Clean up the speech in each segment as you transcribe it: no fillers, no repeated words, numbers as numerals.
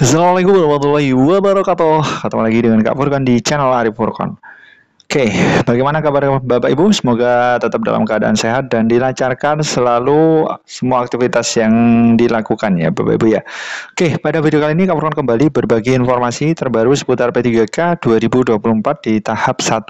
Assalamualaikum warahmatullahi wabarakatuh. Ketemu lagi dengan Kak Furkan di channel Arif Furkan. Oke, bagaimana kabar Bapak Ibu? Semoga tetap dalam keadaan sehat dan dilancarkan selalu semua aktivitas yang dilakukan ya Bapak Ibu ya. Oke, pada video kali ini Kak Furkan kembali berbagi informasi terbaru seputar P3K 2024 di tahap 1.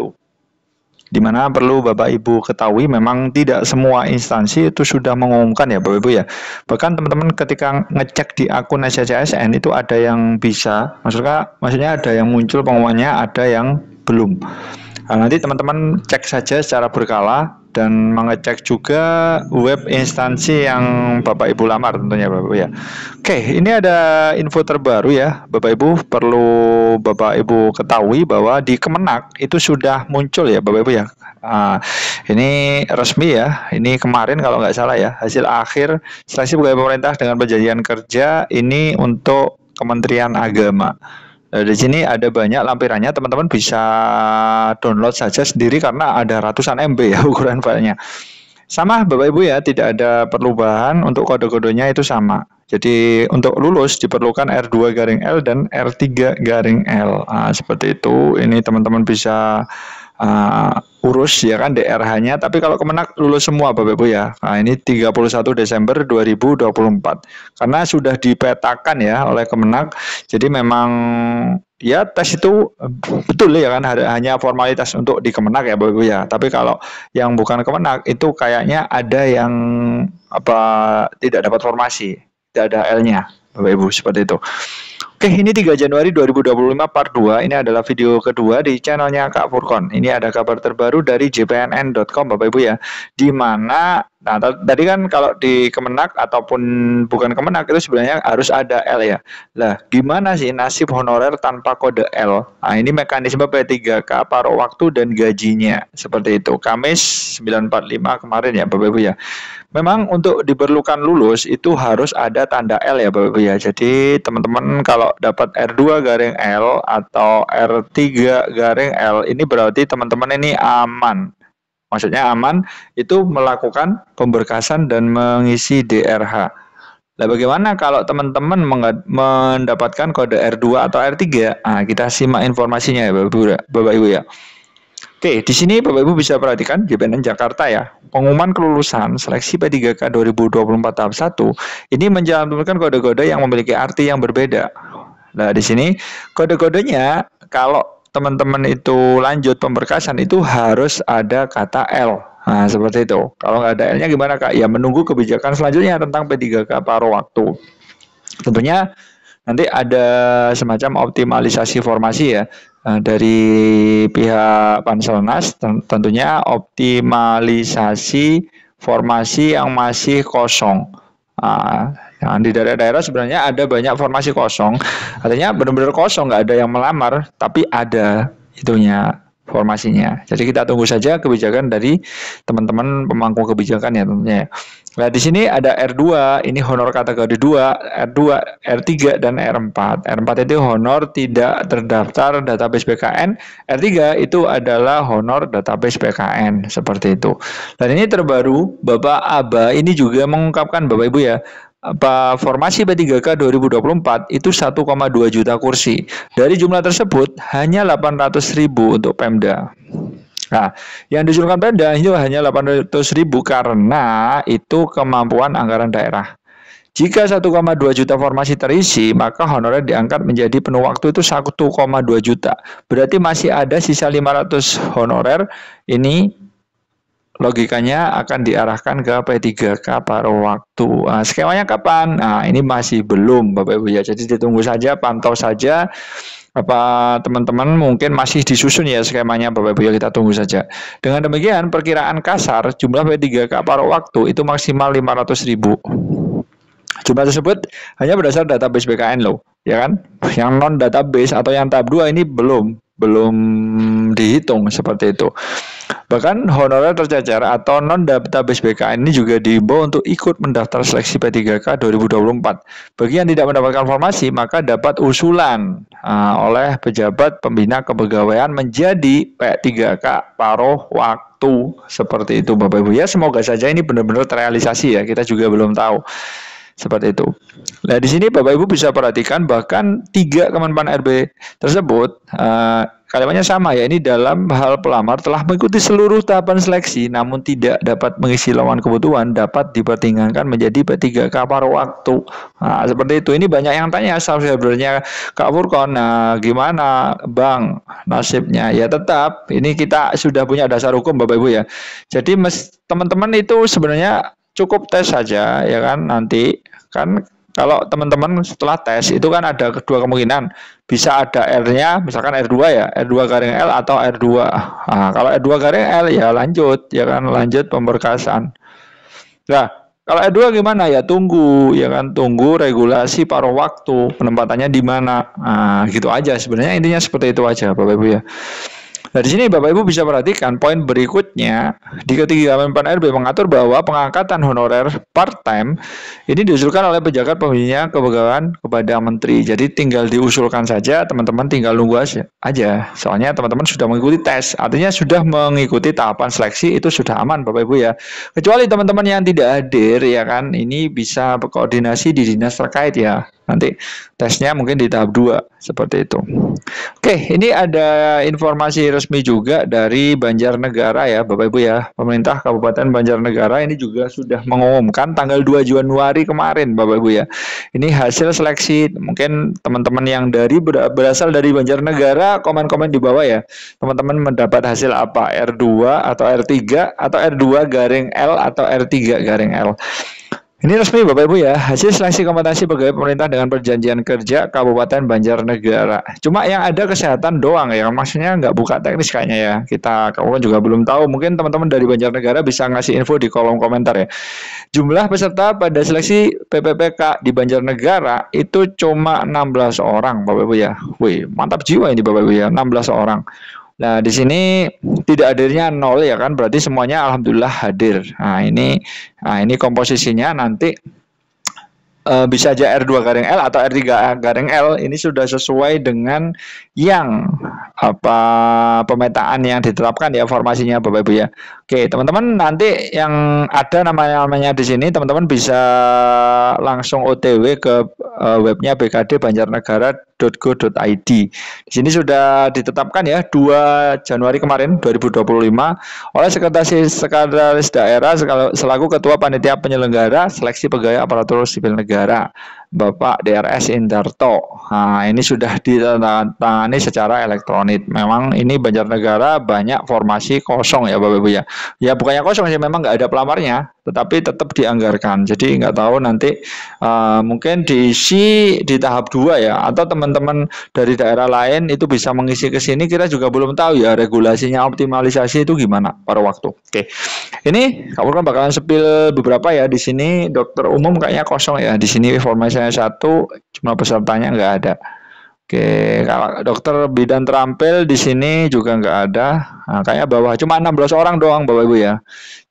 Di mana perlu Bapak Ibu ketahui memang tidak semua instansi itu sudah mengumumkan ya Bapak Ibu ya. Bahkan teman-teman ketika ngecek di akun SCCSN itu ada yang bisa, maksudnya ada yang muncul pengumumannya, ada yang belum. Nah, nanti teman-teman cek saja secara berkala dan mengecek juga web instansi yang Bapak Ibu lamar tentunya Bapak Ibu ya. Oke, ini ada info terbaru ya Bapak Ibu, perlu Bapak Ibu ketahui bahwa di Kemenak itu sudah muncul ya Bapak Ibu ya. Ini resmi ya, ini kemarin kalau nggak salah ya, hasil akhir seleksi pegawai pemerintah dengan perjanjian kerja ini untuk Kementerian Agama. Nah, di sini ada banyak lampirannya, teman-teman bisa download saja sendiri karena ada ratusan MB ya ukuran filenya. Sama Bapak Ibu ya, tidak ada perubahan untuk kode-kodenya itu sama. Jadi untuk lulus diperlukan R2-L dan R3-L. Seperti itu. Ini teman-teman bisa urus ya kan DRH-nya, tapi kalau Kemenak lulus semua Bapak Ibu ya. Nah, ini 31 Desember 2024. Karena sudah dipetakan ya oleh Kemenak. Jadi memang ya tes itu betul ya kan hanya formalitas untuk di Kemenak ya Bapak Ibu ya. Tapi kalau yang bukan Kemenak itu kayaknya ada yang tidak dapat formasi, tidak ada L-nya Bapak Ibu seperti itu. Oke, ini 3 Januari 2025 part 2. Ini adalah video kedua di channelnya Kak Furkon. Ini ada kabar terbaru dari jpnn.com Bapak Ibu ya. Di mana tadi kan kalau di Kemenak ataupun bukan Kemenak itu sebenarnya harus ada L ya. Lah, gimana sih nasib honorer tanpa kode L? Nah, ini mekanisme P3K paruh waktu dan gajinya seperti itu. Kamis 945 kemarin ya Bapak Ibu ya. Memang untuk diperlukan lulus itu harus ada tanda L ya Bapak Ibu ya. Jadi teman-teman kalau dapat R2-L atau R3-L ini berarti teman-teman ini aman. Maksudnya aman itu melakukan pemberkasan dan mengisi DRH. Nah, bagaimana kalau teman-teman mendapatkan kode R2 atau R3? Nah, kita simak informasinya ya Bapak Ibu ya. Oke, di sini Bapak Ibu bisa perhatikan JPNN Jakarta ya. Pengumuman kelulusan seleksi P3K 2024 tahap 1 ini mencantumkan kode-kode yang memiliki arti yang berbeda. Nah, di sini kode-kodenya kalau teman-teman itu lanjut pemberkasan itu harus ada kata L. Nah, seperti itu. Kalau nggak ada L-nya gimana Kak? Ya menunggu kebijakan selanjutnya tentang P3K paruh waktu. Tentunya nanti ada semacam optimalisasi formasi ya dari pihak Panselnas, tentunya optimalisasi formasi yang masih kosong. Di daerah-daerah sebenarnya ada banyak formasi kosong, artinya benar-benar kosong, nggak ada yang melamar, tapi ada itunya formasinya. Jadi kita tunggu saja kebijakan dari teman-teman pemangku kebijakan ya tentunya. Nah, di sini ada R2, ini honor kategori 2, R2, R3 dan R4. R4 itu honor tidak terdaftar database BKN, R3 itu adalah honor database BKN, seperti itu. Dan ini terbaru, Bapak Aba ini juga mengungkapkan Bapak Ibu ya, formasi P3K 2024 itu 1,2 juta kursi. Dari jumlah tersebut hanya 800.000 untuk Pemda. Nah, yang diusulkan Pemda itu hanya 800.000 karena itu kemampuan anggaran daerah. Jika 1,2 juta formasi terisi, maka honorer diangkat menjadi penuh waktu itu 1,2 juta. Berarti masih ada sisa 500 honorer. Ini logikanya akan diarahkan ke P3K paruh waktu. Nah, skemanya kapan? Nah, ini masih belum Bapak Ibu ya. Jadi ditunggu saja, pantau saja. Teman-teman mungkin masih disusun ya skemanya Bapak Ibu ya, kita tunggu saja. Dengan demikian perkiraan kasar jumlah P3K paruh waktu itu maksimal 500.000. Jumlah tersebut hanya berdasar database BKN loh, ya kan? Yang non database atau yang tahap 2 ini belum dihitung seperti itu. Bahkan honorer tercecer atau non database BKN ini juga diimbau untuk ikut mendaftar seleksi P3K 2024. Bagi yang tidak mendapatkan formasi, maka dapat usulan oleh pejabat pembina kepegawaian menjadi P3K paruh waktu, seperti itu Bapak Ibu ya. Semoga saja ini benar-benar terrealisasi ya, kita juga belum tahu. Seperti itu. Nah, di sini Bapak Ibu bisa perhatikan bahkan 3 Kemenpan RB tersebut kalimatnya sama ya, ini dalam hal pelamar telah mengikuti seluruh tahapan seleksi namun tidak dapat mengisi lowongan kebutuhan dapat dipertimbangkan menjadi P3K paruh waktu. Nah, seperti itu. Ini banyak yang tanya sebenarnya Kak Furkon, nah gimana Bang nasibnya? Ya tetap ini kita sudah punya dasar hukum Bapak Ibu ya. Jadi teman-teman itu sebenarnya cukup tes saja ya kan, nanti kan kalau teman-teman setelah tes itu kan ada kedua kemungkinan, bisa ada R-nya misalkan R2 ya, R2 garing L atau R2. Nah, kalau R2 garing L ya lanjut ya kan, lanjut pemberkasan. Nah, kalau R2 gimana ya, tunggu ya kan, tunggu regulasi paruh waktu penempatannya di mana. Nah, gitu aja sebenarnya, intinya seperti itu aja Bapak Ibu ya. Nah, di sini Bapak Ibu bisa perhatikan poin berikutnya di ketiga Kemenpan RB mengatur bahwa pengangkatan honorer part-time ini diusulkan oleh pejabat pembina kepegawaian kepada menteri. Jadi tinggal diusulkan saja, teman-teman tinggal nunggu aja. Soalnya teman-teman sudah mengikuti tes, artinya sudah mengikuti tahapan seleksi, itu sudah aman Bapak Ibu ya. Kecuali teman-teman yang tidak hadir ya kan, ini bisa berkoordinasi di dinas terkait ya. Nanti tesnya mungkin di tahap 2 seperti itu. Oke, ini ada informasi resmi juga dari Banjarnegara ya Bapak Ibu ya. Pemerintah Kabupaten Banjarnegara ini juga sudah mengumumkan tanggal 2 Januari kemarin Bapak Ibu ya. Ini hasil seleksi. Mungkin teman-teman yang berasal dari Banjarnegara komen-komen di bawah ya. Teman-teman mendapat hasil apa? R2 atau R3 atau R2 garing L atau R3 garing L. Ini resmi Bapak Ibu ya, hasil seleksi kompetensi pegawai pemerintah dengan perjanjian kerja Kabupaten Banjarnegara. Cuma yang ada kesehatan doang ya, maksudnya nggak buka teknis kayaknya ya. Kita kawan juga belum tahu, mungkin teman-teman dari Banjarnegara bisa ngasih info di kolom komentar ya. Jumlah peserta pada seleksi PPPK di Banjarnegara itu cuma 16 orang Bapak Ibu ya. Wih, mantap jiwa ini Bapak Ibu ya, 16 orang. Nah, di sini tidak hadirnya 0 ya kan, berarti semuanya alhamdulillah hadir. Nah, ini komposisinya nanti bisa aja R2 garing L atau R3 garing L, ini sudah sesuai dengan yang pemetaan yang ditetapkan ya formasinya Bapak Ibu ya. Oke, teman-teman nanti yang ada namanya di sini teman-teman bisa langsung OTW ke webnya bkdbanjarnegara.go.id. Di sini sudah ditetapkan ya 2 Januari kemarin 2025 oleh Sekretaris Daerah selaku Ketua Panitia Penyelenggara Seleksi Pegawai Aparatur Sipil Negara Bapak DRS Indarto. Nah, ini sudah ditandatangani secara elektronik. Memang ini Banjarnegara banyak formasi kosong ya Bapak Ibu ya. Ya bukannya kosong sih, memang nggak ada pelamarnya, tetapi tetap dianggarkan. Jadi nggak tahu nanti mungkin diisi di tahap 2 ya, atau teman-teman dari daerah lain itu bisa mengisi ke sini. Kita juga belum tahu ya regulasinya, optimalisasi itu gimana pada waktu. Oke, ini kamu kan bakalan sepil beberapa ya. Di sini dokter umum kayaknya kosong ya. Di sini formasinya 1, cuma pesertanya nggak ada. Oke, kalau dokter bidan terampil di sini juga nggak ada. Nah, kayaknya bawah cuma 16 orang doang Bapak Ibu ya.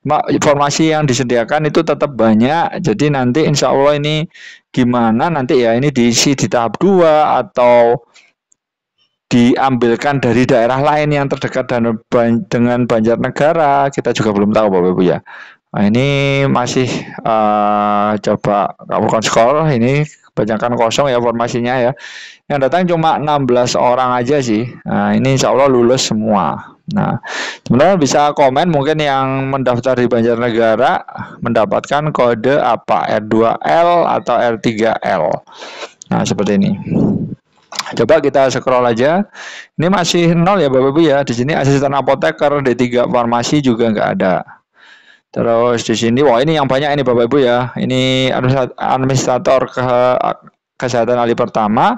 Cuma informasi yang disediakan itu tetap banyak. Jadi nanti insya Allah ini gimana nanti ya, ini diisi di tahap 2 atau diambilkan dari daerah lain yang terdekat dengan Banjarnegara, kita juga belum tahu Bapak Ibu ya. Nah, ini masih coba kamu skor, ini kebanyakan kosong ya formasinya ya. Yang datang cuma 16 orang aja sih. Nah, ini insya Allah lulus semua. Nah, teman-teman bisa komen mungkin yang mendaftar di Banjarnegara mendapatkan kode apa, R2L atau R3L. Nah, seperti ini. Coba kita scroll aja. Ini masih 0 ya Bapak Ibu ya. Di sini asisten apoteker, D3 farmasi juga nggak ada. Terus di sini, wah ini yang banyak ini Bapak Ibu ya. Ini administrator kesehatan ahli pertama.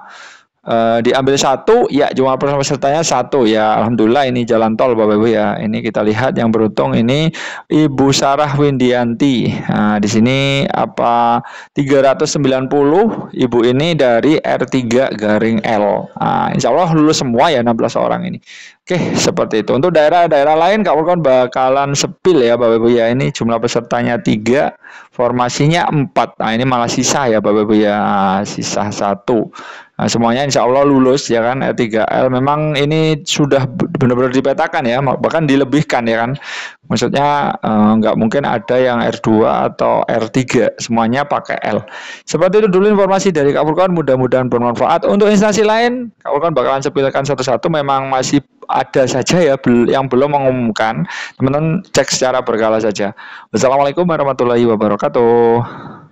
Diambil 1 ya, cuma pesertanya 1 ya. Alhamdulillah ini jalan tol Bapak Ibu ya. Ini kita lihat yang beruntung ini Ibu Sarah Windianti. Nah, di sini 390 Ibu ini dari R3 garing L. Nah, insya Allah lulus semua ya 16 orang ini. Oke, seperti itu. Untuk daerah-daerah lain Kak Furkon bakalan sepil ya Bapak Ibu ya. Ini jumlah pesertanya 3, formasinya 4. Nah, ini malah sisa ya Bapak Ibu ya. Sisa 1. Nah, semuanya insya Allah lulus ya kan R3L. Memang ini sudah benar-benar dipetakan ya, bahkan dilebihkan ya kan. Maksudnya nggak mungkin ada yang R2 atau R3, semuanya pakai L. Seperti itu dulu informasi dari Kak Furqan, mudah-mudahan bermanfaat. Untuk instansi lain, Kak Furqan bakalan sepilkan satu-satu, memang masih ada saja ya yang belum mengumumkan. Teman-teman cek secara berkala saja. Wassalamualaikum warahmatullahi wabarakatuh.